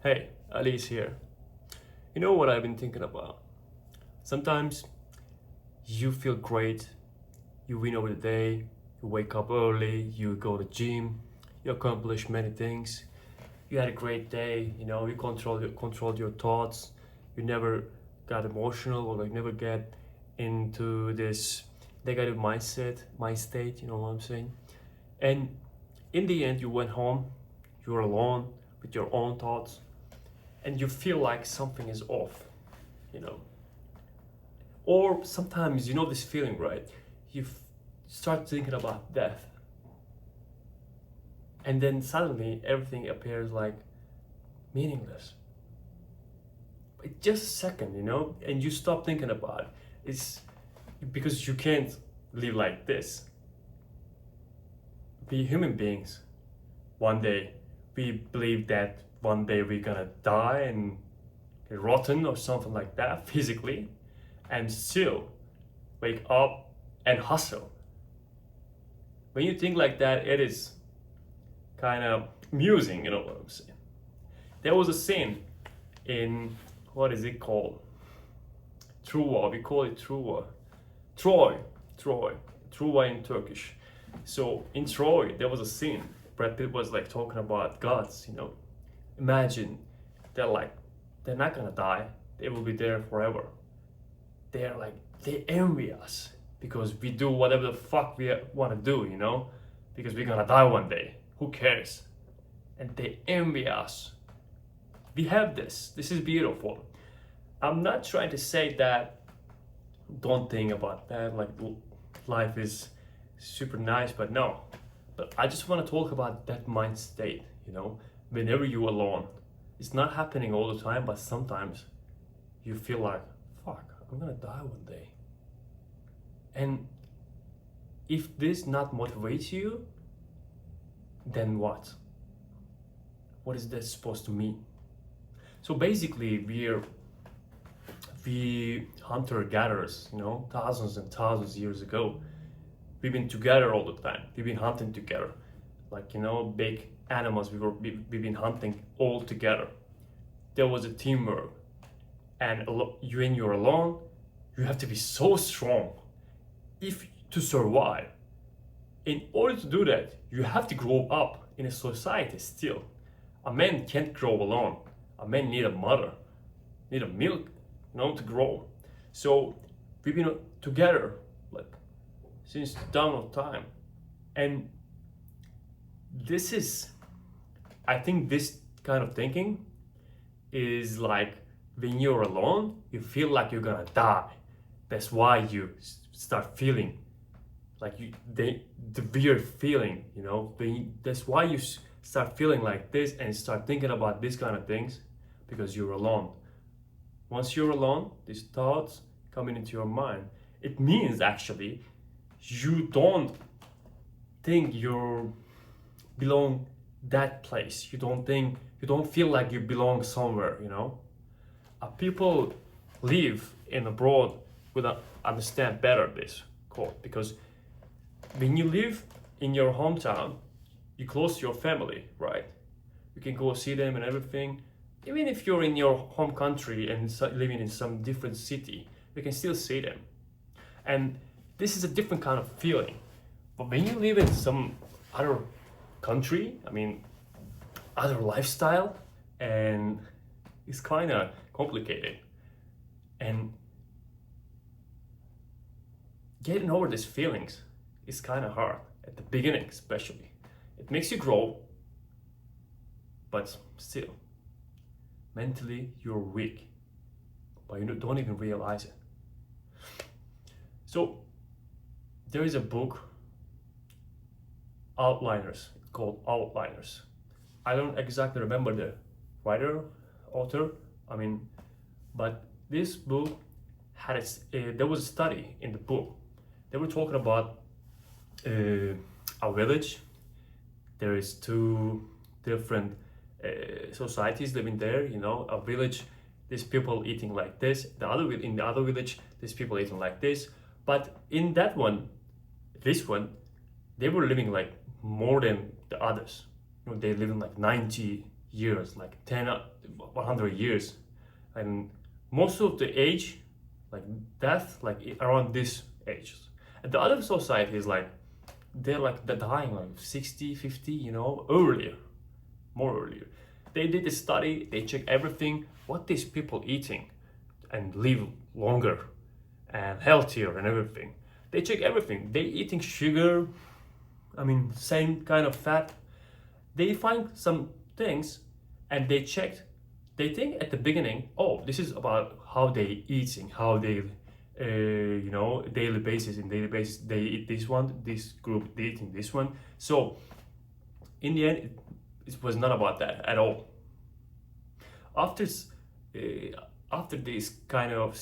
Hey, Alice here. You know what I've been thinking about? Sometimes you feel great, you win over the day, you wake up early, you go to gym, you accomplish many things. You had a great day, you controlled your thoughts. You never got emotional or like never get into this negative mind state, you know what I'm saying? And in the end you went home, you were alone with your own thoughts and you feel like something is off, you know. Or sometimes you know this feeling, right? You start thinking about death, and then suddenly everything appears like meaningless. It's just a second, and you stop thinking about it. It's because you can't live like this. We human beings, one day, we believe that one day we're gonna die and get rotten or something like that physically, and still wake up and hustle. When you think like that, it is kind of amusing, you know what I'm saying? There was a scene in, what is it called? Truva, we call it Truva. Troy, Troy, Truva in Turkish. So in Troy, there was a scene. Brad Pitt was like talking about gods. Imagine they're like, they're not gonna die. They will be there forever. They're like, they envy us because we do whatever the fuck we wanna do. Because we're gonna die one day. Who cares? And they envy us. We have this. This is beautiful. I'm not trying to say that don't think about that, like life is super nice, but no. But I just want to talk about that mind state. Whenever you're alone, it's not happening all the time, but sometimes you feel like, fuck, I'm gonna die one day. And if this not motivates you, then what? What is that supposed to mean? So basically, we hunter gatherers, thousands and thousands of years ago. We've been together all the time. We've been hunting together, like big animals. We've been hunting all together. There was a teamwork, and when you're alone, you have to be so strong, if to survive. In order to do that, you have to grow up in a society still. A man can't grow alone. A man need a mother, need a milk, to grow. So we've been together like since the dawn of time. And this is, I think this kind of thinking is like when you're alone, you feel like you're gonna die. That's why you start feeling like the weird feeling, that's why you start feeling like this and start thinking about these kind of things, because you're alone. Once you're alone, these thoughts coming into your mind, it means actually you don't think you belong that place. You don't feel like you belong somewhere. People live in abroad would understand better this quote, because when you live in your hometown, you close to your family, right? You can go see them and everything. Even if you're in your home country and living in some different city, you can still see them. And this is a different kind of feeling. But when you live in some other country, other lifestyle, and it's kind of complicated. And getting over these feelings is kind of hard at the beginning, especially. It makes you grow, but still, mentally you're weak, but you don't even realize it. So there is a book, Outliners, called Outliners. I don't exactly remember the author, but this book had there was a study in the book. They were talking about a village. There is two different societies living there. A village, these people eating like this. In the other village, these people eating like this. But in this one, they were living like more than the others. They're living like 90 years, like 10, 100 years. And most of the age, like death, like around this age. And the other society is like, they're dying like 60, 50, earlier, more earlier. They did a study, they check everything, what these people eating and live longer and healthier and everything. They check everything. They eating sugar, same kind of fat. They find some things and they checked. They think at the beginning, oh, this is about how they eating, how they, daily basis. In daily basis, they eat this one, this group they eating this one. So in the end, it was not about that at all. After after this kind of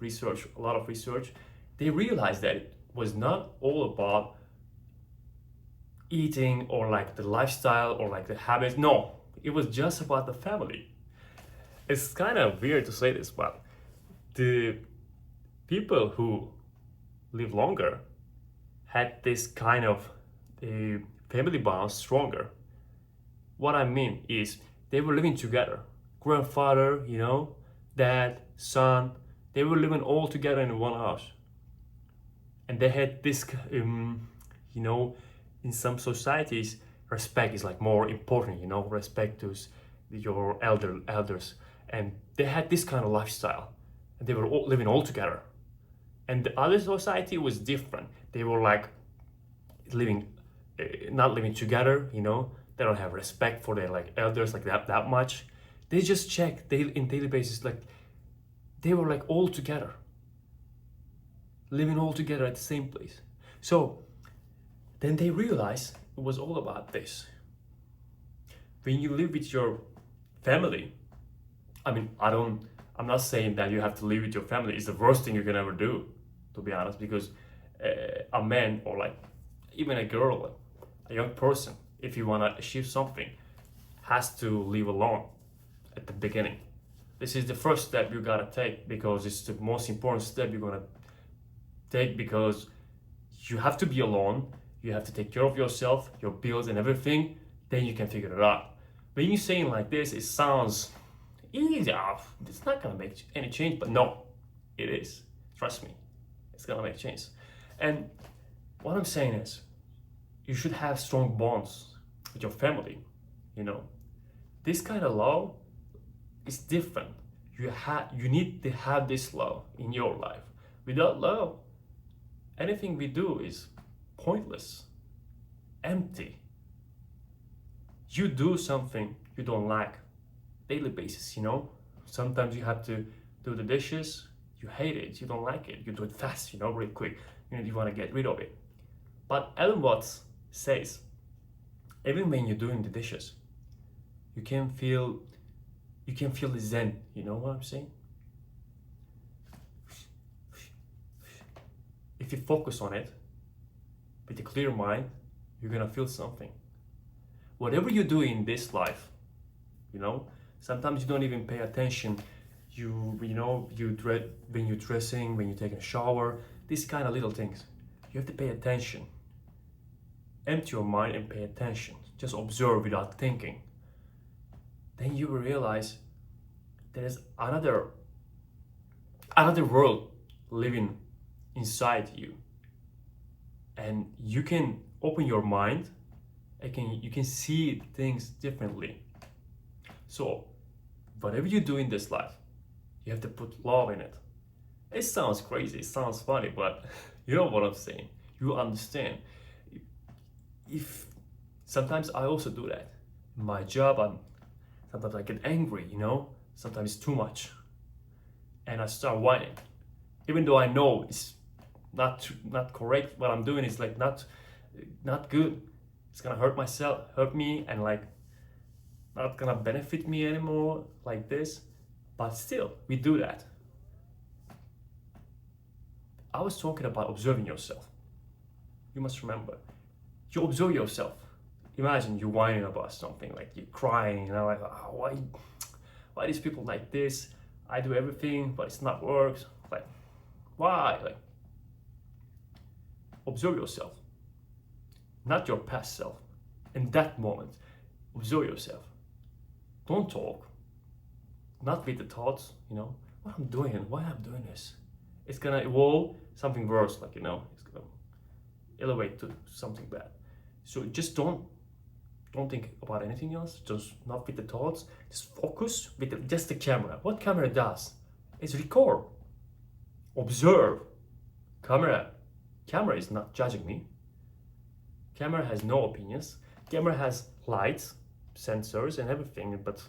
research, a lot of research, they realized that it was not all about eating or like the lifestyle or like the habits. No, it was just about the family. It's kind of weird to say this, but the people who live longer had this kind of family bond stronger. What I mean is they were living together. Grandfather, dad, son, they were living all together in one house. And they had this, in some societies, respect is like more important, respect to your elders. And they had this kind of lifestyle. And they were all living all together. And the other society was different. They were like living, not living together, they don't have respect for their like elders like that much. They just check in daily basis, like they were like all together, living all together at the same place. So then they realized it was all about this. When you live with your family, I'm not saying that you have to live with your family. It's the worst thing you can ever do, to be honest, because a man or like even a girl, a young person, if you want to achieve something, has to live alone at the beginning. This is the first step you gotta take because it's the most important step you're gonna take, because you have to be alone. You have to take care of yourself, your bills and everything. Then you can figure it out. When you're saying like this, it sounds easy. It's not gonna make any change, but no, it is. Trust me, it's gonna make change. And what I'm saying is, you should have strong bonds with your family. This kind of love is different. You need to have this love in your life. Without love, anything we do is pointless, empty. You do something you don't like daily basis, Sometimes you have to do the dishes, you hate it, you don't like it, you do it fast, really quick. You want to get rid of it. But Alan Watts says, even when you're doing the dishes, you can feel the zen. You know what I'm saying? If you focus on it with a clear mind, you're gonna feel something. Whatever you do in this life, sometimes you don't even pay attention. When you're dressing, when you're taking a shower, these kind of little things. You have to pay attention. Empty your mind and pay attention. Just observe without thinking. Then you will realize there's another world living inside you. And you can open your mind and you can see things differently. So whatever you do in this life, you have to put love in it. It sounds crazy, it sounds funny, but you know what I'm saying. You understand. If sometimes I also do that. In my job, sometimes I get angry, sometimes it's too much. And I start whining. Even though I know it's not correct, what I'm doing is like not good. It's gonna hurt me, and like not gonna benefit me anymore like this. But still, we do that. I was talking about observing yourself. You must remember, you observe yourself. Imagine you're whining about something, like you're crying, like, oh, why these people like this? I do everything, but it's not works. Like, why? Like, observe yourself, not your past self. In that moment, observe yourself. don't talk, not with the thoughts, what I'm doing, why I'm doing this. It's gonna evolve something worse, like, it's gonna elevate to something bad. So just don't think about anything else, just not with the thoughts, just focus with just the camera. What camera does is record, observe. Camera is not judging me. Camera has no opinions. Camera has lights, sensors and everything, but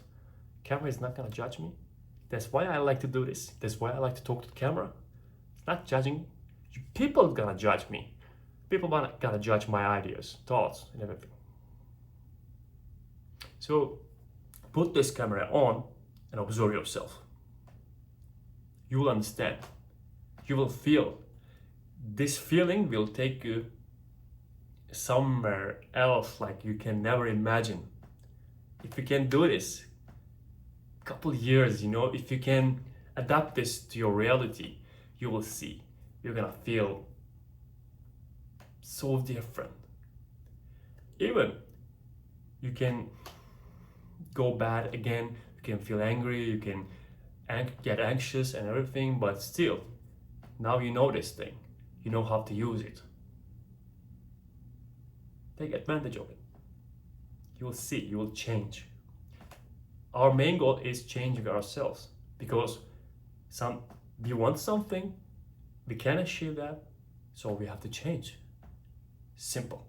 camera is not gonna judge me. That's why I like to do this. That's why I like to talk to the camera. It's not judging. People are gonna judge me. People gonna judge my ideas, thoughts, and everything. So put this camera on and observe yourself. You will understand. You will feel. This feeling will take you somewhere else like you can never imagine. If you can do this couple years, if you can adapt this to your reality, you will see. You're gonna feel so different. Even you can go bad again, you can feel angry, you can get anxious and everything, but still, now you know this thing. You know how to use it. Take advantage of it. You will see, you will change. Our main goal is changing ourselves, because we want something, we can achieve that, so we have to change. Simple.